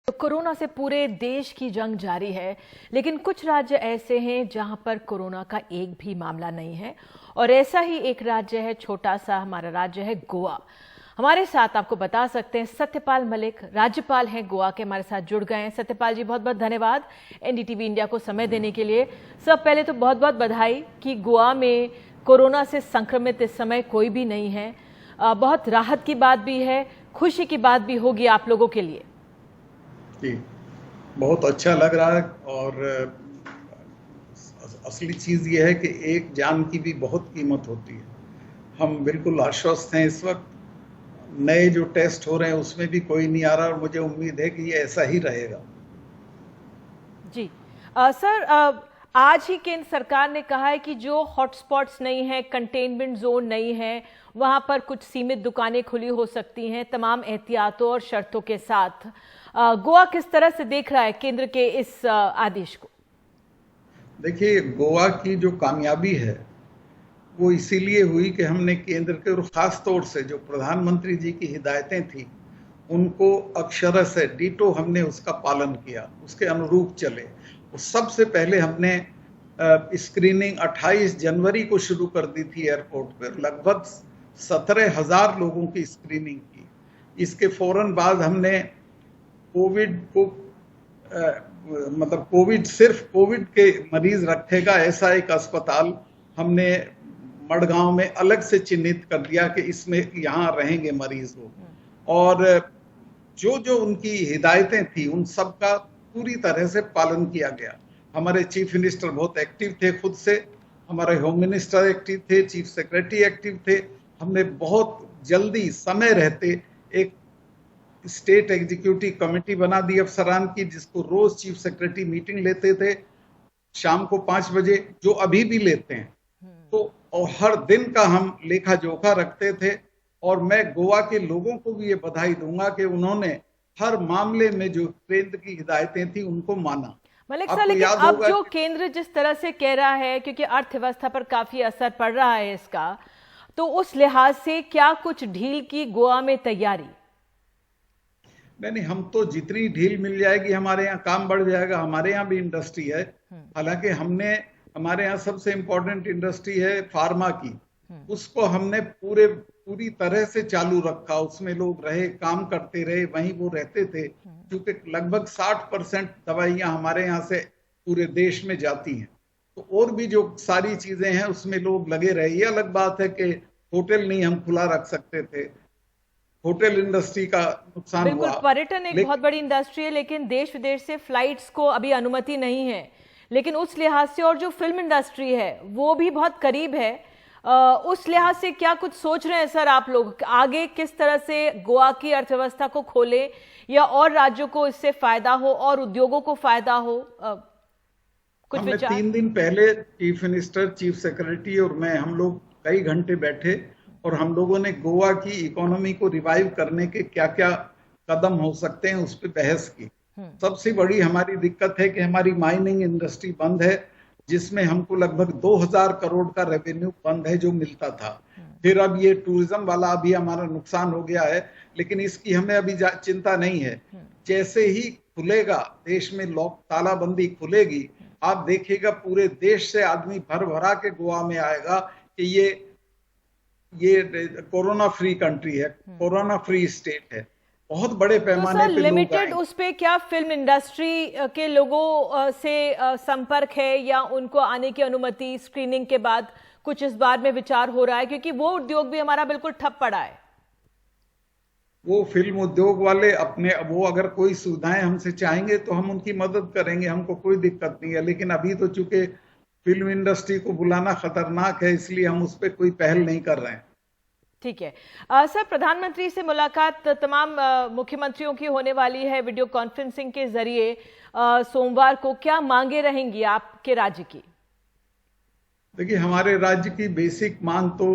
तो कोरोना से पूरे देश की जंग जारी है, लेकिन कुछ राज्य ऐसे हैं जहां पर कोरोना का एक भी मामला नहीं है। और ऐसा ही एक राज्य है, छोटा सा हमारा राज्य है गोवा। हमारे साथ आपको बता सकते हैं सत्यपाल मलिक, राज्यपाल हैं गोवा के, हमारे साथ जुड़ गए हैं। सत्यपाल जी, बहुत बहुत धन्यवाद एनडीटीवी इंडिया को समय देने के लिए। सब पहले तो बहुत बहुत बधाई कि गोवा में कोरोना से संक्रमित इस समय कोई भी नहीं है। बहुत राहत की बात भी है, खुशी की बात भी होगी आप लोगों के लिए। जी, बहुत अच्छा लग रहा है। और असली चीज़ ये है कि एक जान की भी बहुत कीमत होती है। हम बिल्कुल आश्वस्त हैं इस वक्त। नए जो टेस्ट हो रहे हैं उसमें भी कोई नहीं आ रहा और मुझे उम्मीद है कि ये ऐसा ही रहेगा। जी सर, आज ही केंद्र सरकार ने कहा है कि जो हॉटस्पॉट्स नहीं है, कंटेनमेंट जोन नहीं है, वहां पर कुछ सीमित दुकानें खुली हो सकती हैं तमाम एहतियातों और शर्तों के साथ। गोवा किस तरह से देख रहा है केंद्र के इस आदेश को? देखिए, गोवा की जो कामयाबी है वो इसीलिए हुई कि हमने केंद्र के और खास तौर से जो प्रधानमंत्री जी की हिदायतें थी उनको अक्षरशः से डीटो हमने उसका पालन किया, उसके अनुरूप चले। सबसे पहले हमने स्क्रीनिंग 28 जनवरी को शुरू कर दी थी एयरपोर्ट पर। लगभग 17,000 लोगों की स्क्रीनिंग की। इसके फौरन बाद हमने कोविड को सिर्फ कोविड के मरीज रखेगा ऐसा एक अस्पताल हमने मडगांव में अलग से चिन्हित कर दिया कि इसमें यहाँ रहेंगे मरीज लोग। और जो जो उनकी हिदायतें थी उन सब का पूरी तरह से पालन किया गया। हमारे चीफ मिनिस्टर बहुत एक्टिव थे खुद से, हमारे होम मिनिस्टर एक्टिव थे, चीफ सेक्रेटरी एक्टिव थे। हमने बहुत जल्दी समय रहते एक स्टेट एग्जीक्यूटिव कमेटी बना दी अफसरान की, जिसको रोज चीफ सेक्रेटरी मीटिंग लेते थे शाम को 5 बजे, जो अभी भी लेते हैं। तो और हर दिन का हम लेखा जोखा रखते थे। और मैं गोवा के लोगों को भी ये बधाई दूंगा कि उन्होंने हर मामले में जो केंद्र की हिदायतें थी उनको माना। मलिक साहब, लेकिन अब जो केंद्र जिस तरह से कह रहा है, क्योंकि अर्थव्यवस्था पर काफी असर पड़ रहा है इसका, तो उस लिहाज से क्या कुछ ढील की गोवा में तैयारी? नहीं, हम तो जितनी ढील मिल जाएगी हमारे यहाँ काम बढ़ जाएगा। हमारे यहाँ भी इंडस्ट्री है, हालांकि हमारे यहाँ सबसे इम्पोर्टेंट इंडस्ट्री है फार्मा की। उसको हमने पूरी तरह से चालू रखा। उसमें लोग रहे, काम करते रहे, वहीं वो रहते थे, क्योंकि लगभग 60% दवाइयां हमारे यहाँ से पूरे देश में जाती हैं। तो और भी जो सारी चीजें हैं उसमें लोग लगे रहे। ये अलग बात है कि होटल नहीं हम खुला रख सकते थे, होटल इंडस्ट्री का नुकसान हुआ। बिल्कुल, पर्यटन एक बहुत बड़ी इंडस्ट्री है, लेकिन देश विदेश से फ्लाइट्स को अभी अनुमति नहीं है। लेकिन उस लिहाज से, और जो फिल्म इंडस्ट्री है वो भी बहुत करीब है, उस लिहाज से क्या कुछ सोच रहे हैं सर आप लोग? आगे किस तरह से गोवा की अर्थव्यवस्था को खोले या और राज्यों को इससे फायदा हो और उद्योगों को फायदा हो? कुछ हमने विचार? 3 दिन पहले चीफ मिनिस्टर, चीफ सेक्रेटरी और मैं, हम लोग कई घंटे बैठे और हम लोगों ने गोवा की इकोनॉमी को रिवाइव करने के क्या क्या कदम हो सकते हैं उस पर बहस की। सबसे बड़ी हमारी दिक्कत है कि हमारी माइनिंग इंडस्ट्री बंद है, जिसमें हमको लगभग 2000 करोड़ का रेवेन्यू बंद है जो मिलता था। फिर अब ये टूरिज्म वाला अभी हमारा नुकसान हो गया है, लेकिन इसकी हमें अभी चिंता नहीं है। जैसे ही खुलेगा देश में, तालाबंदी खुलेगी, आप देखिएगा पूरे देश से आदमी भर भरा के गोवा में आएगा कि ये कोरोना फ्री कंट्री है, कोरोना फ्री स्टेट है। बहुत बड़े पैमाने पे लिमिटेड उस पे क्या फिल्म इंडस्ट्री के लोगों से संपर्क है या उनको आने की अनुमति स्क्रीनिंग के बाद कुछ इस बार में विचार हो रहा है? क्योंकि वो उद्योग भी हमारा बिल्कुल ठप पड़ा है। वो फिल्म उद्योग वाले वो अगर कोई सुविधाएं हमसे चाहेंगे तो हम उनकी मदद करेंगे, हमको कोई दिक्कत नहीं है। लेकिन अभी तो चूंकि फिल्म इंडस्ट्री को बुलाना खतरनाक है, इसलिए हम उस पर कोई पहल नहीं कर रहे हैं। ठीक है सर, प्रधानमंत्री से मुलाकात तमाम मुख्यमंत्रियों की होने वाली है वीडियो कॉन्फ्रेंसिंग के जरिए सोमवार को। क्या मांगे रहेंगी आपके राज्य की? देखिए, हमारे राज्य की बेसिक मांग तो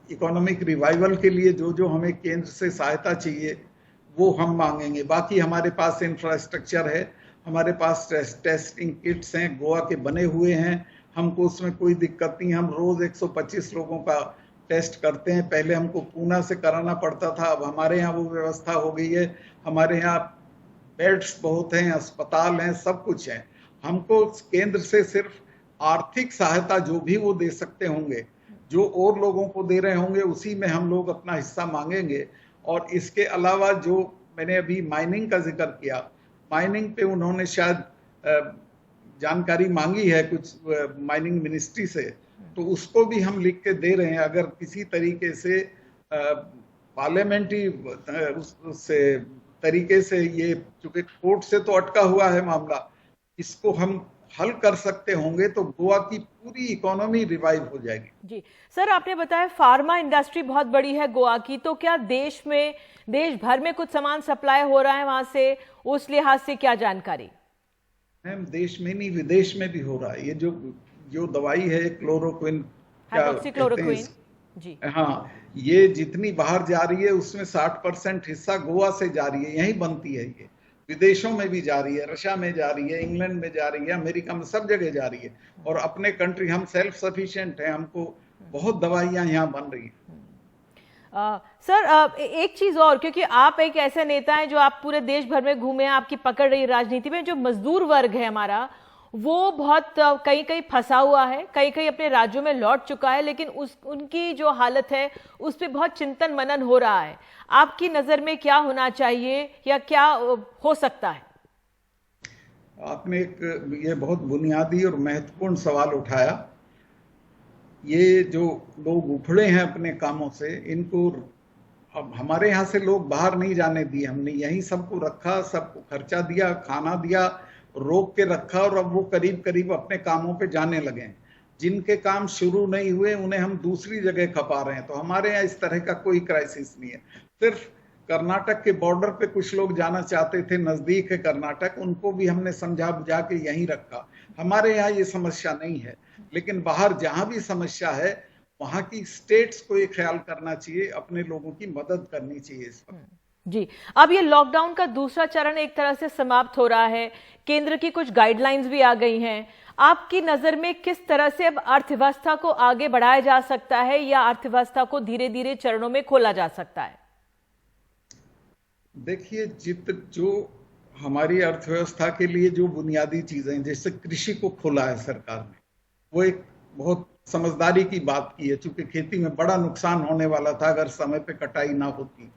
इकोनॉमिक रिवाइवल के लिए जो जो हमें केंद्र से सहायता चाहिए वो हम मांगेंगे। बाकी हमारे पास इंफ्रास्ट्रक्चर है, हमारे पास टेस्टिंग किट्स हैं, गोवा के बने हुए हैं, हमको उसमें कोई दिक्कत नहीं। हम रोज 125 लोगों का टेस्ट करते हैं। पहले हमको पूना से कराना पड़ता था, अब हमारे यहाँ वो व्यवस्था हो गई है। हमारे यहाँ बेड्स बहुत हैं, अस्पताल हैं, सब कुछ है। हमको केंद्र से सिर्फ आर्थिक सहायता जो भी वो दे सकते होंगे, जो और लोगों को दे रहे होंगे, उसी में हम लोग अपना हिस्सा मांगेंगे। और इसके अलावा जो मैंने अभी माइनिंग का जिक्र किया, माइनिंग पे उन्होंने शायद जानकारी मांगी है कुछ माइनिंग मिनिस्ट्री से, तो उसको भी हम लिख के दे रहे हैं। अगर किसी तरीके से पार्लियामेंट्री उससे तरीके से, ये चूंकि कोर्ट से तो अटका हुआ है मामला, इसको हम हल कर सकते होंगे तो गोवा की पूरी इकोनॉमी रिवाइव हो जाएगी। जी सर, आपने बताया फार्मा इंडस्ट्री बहुत बड़ी है गोवा की, तो क्या देश भर में कुछ सामान सप्लाई हो रहा है वहां से, उस लिहाज से क्या जानकारी? मैम, देश में नहीं विदेश में भी हो रहा है। ये जो दवाई है क्लोरोक्विन, हाइड्रोक्सीक्लोरोक्विन, जी हाँ, ये जितनी बाहर जा रही है उसमें 60% हिस्सा गोवा से जा रही है, यहीं बनती है। ये विदेशों में भी जा रही है, रशिया में जा रही है, इंग्लैंड में जा रही है, अमेरिका में, सब जगह जा रही है। और अपने कंट्री हम सेल्फ सफिशिएंट हैं, हमको बहुत दवाइयां यहाँ बन रही हैं। सर एक चीज और, क्योंकि आप एक ऐसे नेता हैं जो आप पूरे देश भर में घूमे हैं, आपकी पकड़ रही राजनीति में, जो मजदूर वर्ग है हमारा वो बहुत कहीं कहीं फंसा हुआ है, कहीं कहीं अपने राज्यों में लौट चुका है, लेकिन उनकी जो हालत है उस पर बहुत चिंतन मनन हो रहा है। आपकी नजर में क्या होना चाहिए या क्या हो सकता है? आपने ये बहुत बुनियादी और महत्वपूर्ण सवाल उठाया। ये जो लोग उखड़े हैं अपने कामों से, इनको अब हमारे यहाँ से लोग बाहर नहीं जाने दिए, हमने यहीं सबको रखा, सबको खर्चा दिया, खाना दिया, रोक के रखा, और अब वो करीब करीब अपने कामों पे जाने लगे। जिनके काम शुरू नहीं हुए उन्हें हम दूसरी जगह खपा रहे हैं। तो हमारे यहाँ इस तरह का कोई क्राइसिस नहीं है। सिर्फ कर्नाटक के बॉर्डर पे कुछ लोग जाना चाहते थे, नजदीक है कर्नाटक, उनको भी हमने समझा बुझा के यहीं रखा। हमारे यहाँ ये समस्या नहीं है, लेकिन बाहर जहां भी समस्या है वहां की स्टेट्स को ये ख्याल करना चाहिए, अपने लोगों की मदद करनी चाहिए इस पर। जी, अब ये लॉकडाउन का दूसरा चरण एक तरह से समाप्त हो रहा है, केंद्र की कुछ गाइडलाइंस भी आ गई हैं। आपकी नजर में किस तरह से अब अर्थव्यवस्था को आगे बढ़ाया जा सकता है या अर्थव्यवस्था को धीरे धीरे चरणों में खोला जा सकता है? देखिए, जो हमारी अर्थव्यवस्था के लिए जो बुनियादी चीजें, जैसे कृषि को खोला है सरकार ने, वो एक बहुत समझदारी की बात की है, क्योंकि खेती में बड़ा नुकसान होने वाला था अगर समय पे कटाई ना होती।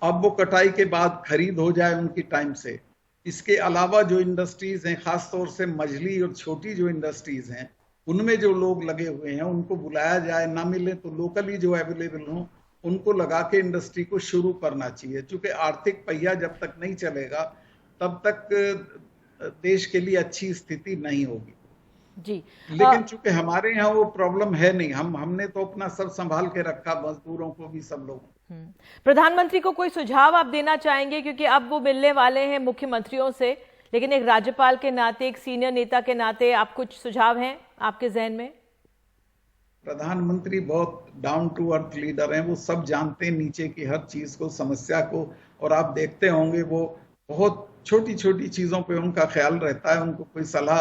अब वो कटाई के बाद खरीद हो जाए उनकी टाइम से। इसके अलावा जो इंडस्ट्रीज हैं, खासतौर से मझली और छोटी जो इंडस्ट्रीज हैं, उनमें जो लोग लगे हुए हैं उनको बुलाया जाए, ना मिले तो लोकली जो अवेलेबल हो उनको लगा के इंडस्ट्री को शुरू करना चाहिए। क्योंकि आर्थिक पहिया जब तक नहीं चलेगा तब तक देश के लिए अच्छी स्थिति नहीं होगी जी। लेकिन चूंकि हमारे यहाँ वो प्रॉब्लम है नहीं, हमने तो अपना सब संभाल के रखा, मजदूरों को भी, सब लोगों। प्रधानमंत्री को कोई सुझाव आप देना चाहेंगे, क्योंकि अब वो मिलने वाले हैं मुख्यमंत्रियों से, लेकिन एक राज्यपाल के नाते, एक सीनियर नेता के नाते, आप कुछ सुझाव हैं आपके जहन में? प्रधानमंत्री बहुत डाउन टू अर्थ लीडर हैं, वो सब जानते हैं नीचे की हर चीज को, समस्या को, और आप देखते होंगे वो बहुत छोटी छोटी चीजों पे उनका ख्याल रहता है। उनको कोई सलाह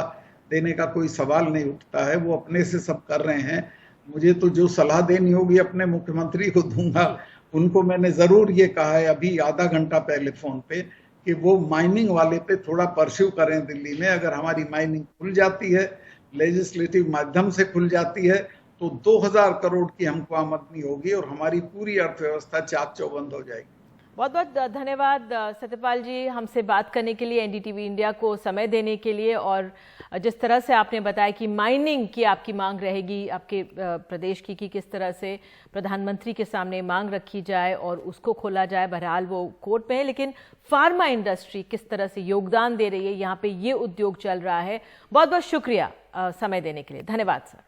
देने का कोई सवाल नहीं उठता है, वो अपने से सब कर रहे हैं। मुझे तो जो सलाह देनी होगी अपने मुख्यमंत्री को दूंगा। उनको मैंने जरूर ये कहा है अभी आधा घंटा पहले फोन पे कि वो माइनिंग वाले पे थोड़ा परस्यू करें दिल्ली में। अगर हमारी माइनिंग खुल जाती है, लेजिस्लेटिव माध्यम से खुल जाती है, तो 2000 करोड़ की हमको आमदनी होगी और हमारी पूरी अर्थव्यवस्था चाक चौबंद हो जाएगी। बहुत बहुत धन्यवाद सत्यपाल जी, हमसे बात करने के लिए, एनडीटीवी इंडिया को समय देने के लिए, और जिस तरह से आपने बताया कि माइनिंग की आपकी मांग रहेगी आपके प्रदेश की, कि किस तरह से प्रधानमंत्री के सामने मांग रखी जाए और उसको खोला जाए। बहरहाल वो कोर्ट में है, लेकिन फार्मा इंडस्ट्री किस तरह से योगदान दे रही है, यहाँ पे ये उद्योग चल रहा है। बहुत बहुत शुक्रिया समय देने के लिए, धन्यवाद सर।